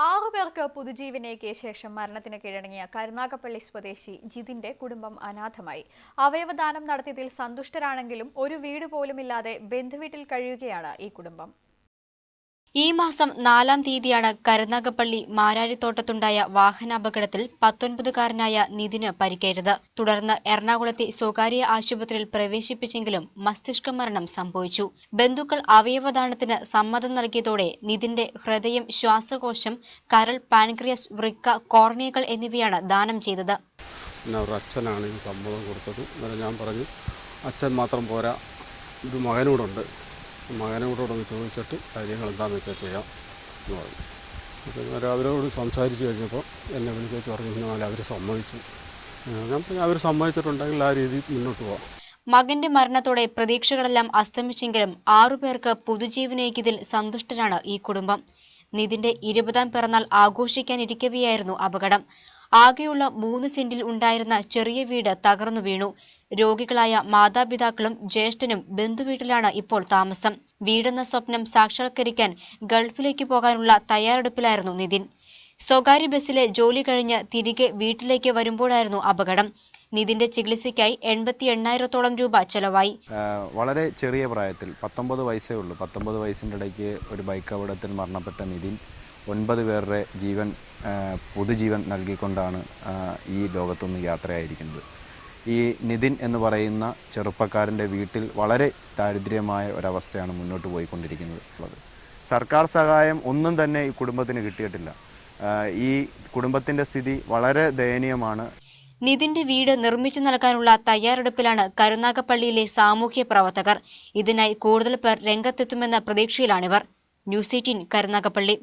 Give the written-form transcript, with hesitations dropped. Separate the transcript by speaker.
Speaker 1: 6 പേർക്ക് പുതുജീവനേകിയ ശേഷം മരണത്തിന് കീഴടങ്ങിയ കരുനാഗപ്പള്ളി സ്വദേശി ജിതിന്റെ കുടുംബം അനാഥമായി. അവയവദാനം നടത്തിയതിൽ സന്തുഷ്ടരാണെങ്കിലും ഒരു വീട് പോലുമില്ലാതെ ബന്ധുവീട്ടിൽ കഴിയുകയാണ് ഈ കുടുംബം.
Speaker 2: ഈ മാസം 4-ാം തീയതിയാണ് കരുനാഗപ്പള്ളി മാരാരിത്തോട്ടത്തുണ്ടായ വാഹനാപകടത്തിൽ 19-കാരനായ നിതിന് പരിക്കേറ്റത്. തുടർന്ന് എറണാകുളത്തെ സ്വകാര്യ ആശുപത്രിയിൽ പ്രവേശിപ്പിച്ചെങ്കിലും മസ്തിഷ്ക മരണം സംഭവിച്ചു. ബന്ധുക്കൾ അവയവദാനത്തിന് സമ്മതം നൽകിയതോടെ നിതിന്റെ ഹൃദയം, ശ്വാസകോശം, കരൾ, പാൻക്രിയാസ്, വൃക്ക, കോർണിയകൾ എന്നിവയാണ് ദാനം ചെയ്തത്.
Speaker 3: അച്ഛനാണ് ഈ സമ്മതം കൊടുത്തത്. ഞാൻ പറഞ്ഞു, അച്ഛൻ മാത്രം പോരാ, ഒരു മകനോടുണ്ട്, മകനോടൊന്ന് ചോദിച്ചിട്ട് കാര്യങ്ങൾ എന്താണെന്ന് വെച്ചാൽ ചെയ്യാം എന്ന് പറഞ്ഞു. അപ്പോൾ അവരോട് സംസാരിച്ച് കഴിഞ്ഞപ്പോൾ എന്നെ വിളിച്ചു പറഞ്ഞു, എന്നാൽ അവർ സമ്മതിച്ചു. ഞാൻ പറഞ്ഞു, അവർ സമ്മതിച്ചിട്ടുണ്ടെങ്കിൽ ആ രീതിയിൽ മുന്നോട്ട് പോകാം.
Speaker 2: മകന്റെ മരണത്തോടെ പ്രതീക്ഷകളെല്ലാം അസ്തമിച്ചെങ്കിലും 6 പേർക്ക് പുതുജീവനേകിയതിൽ സന്തുഷ്ടരാണ് ഈ കുടുംബം. നിതിന്റെ 20-ാം പിറന്നാൾ ആഘോഷിക്കാനിരിക്കവെയായിരുന്നു അപകടം. ആകെയുള്ള 3 സെന്റിൽ ഉണ്ടായിരുന്ന ചെറിയ വീട് തകർന്നു വീണു. രോഗികളായ മാതാപിതാക്കളും ജ്യേഷ്ഠനും ബന്ധുവീട്ടിലാണ് ഇപ്പോൾ താമസം. വീടെന്ന സ്വപ്നം സാക്ഷാത്കരിക്കാൻ ഗൾഫിലേക്ക് പോകാനുള്ള തയ്യാറെടുപ്പിലായിരുന്നു നിതിൻ. സ്വകാര്യ ബസ്സിലെ ജോലി കഴിഞ്ഞ് തിരികെ വീട്ടിലേക്ക് വരുമ്പോഴായിരുന്നു അപകടം. നിതിന്റെ ചികിത്സയ്ക്കായി 88,000-ഓളം രൂപ ചെലവായി.
Speaker 4: വളരെ ചെറിയ പ്രായത്തിൽ 19 വയസ്സേ ഉള്ളൂ. 19 വയസ്സിൻ്റെ ഇടയ്ക്ക് ഒരു ബൈക്ക് അപകടത്തിൽ മരണപ്പെട്ട നിതിൻ 9 പേരുടെ പുതുജീവൻ നൽകിക്കൊണ്ടാണ് ഈ ലോകത്തുനിന്ന് യാത്രയായിരിക്കുന്നത്. ഈ നിതിൻ എന്ന് പറയുന്ന ചെറുപ്പക്കാരൻ്റെ വീട്ടിൽ വളരെ ദാരിദ്ര്യമായ ഒരവസ്ഥയാണ് മുന്നോട്ട് പോയിക്കൊണ്ടിരിക്കുന്നത്. സർക്കാർ സഹായം ഒന്നും തന്നെ ഈ കുടുംബത്തിന് കിട്ടിയിട്ടില്ല. ഈ കുടുംബത്തിൻ്റെ സ്ഥിതി വളരെ ദയനീയമാണ്.
Speaker 2: നിതിന്റെ വീട് നിർമ്മിച്ചു നൽകാനുള്ള തയ്യാറെടുപ്പിലാണ് കരുനാഗപ്പള്ളിയിലെ സാമൂഹ്യ പ്രവർത്തകർ. ഇതിനായി കൂടുതൽ പേർ രംഗത്തെത്തുമെന്ന പ്രതീക്ഷയിലാണിവർ. ന്യൂസ് 18 കരുനാഗപ്പള്ളി.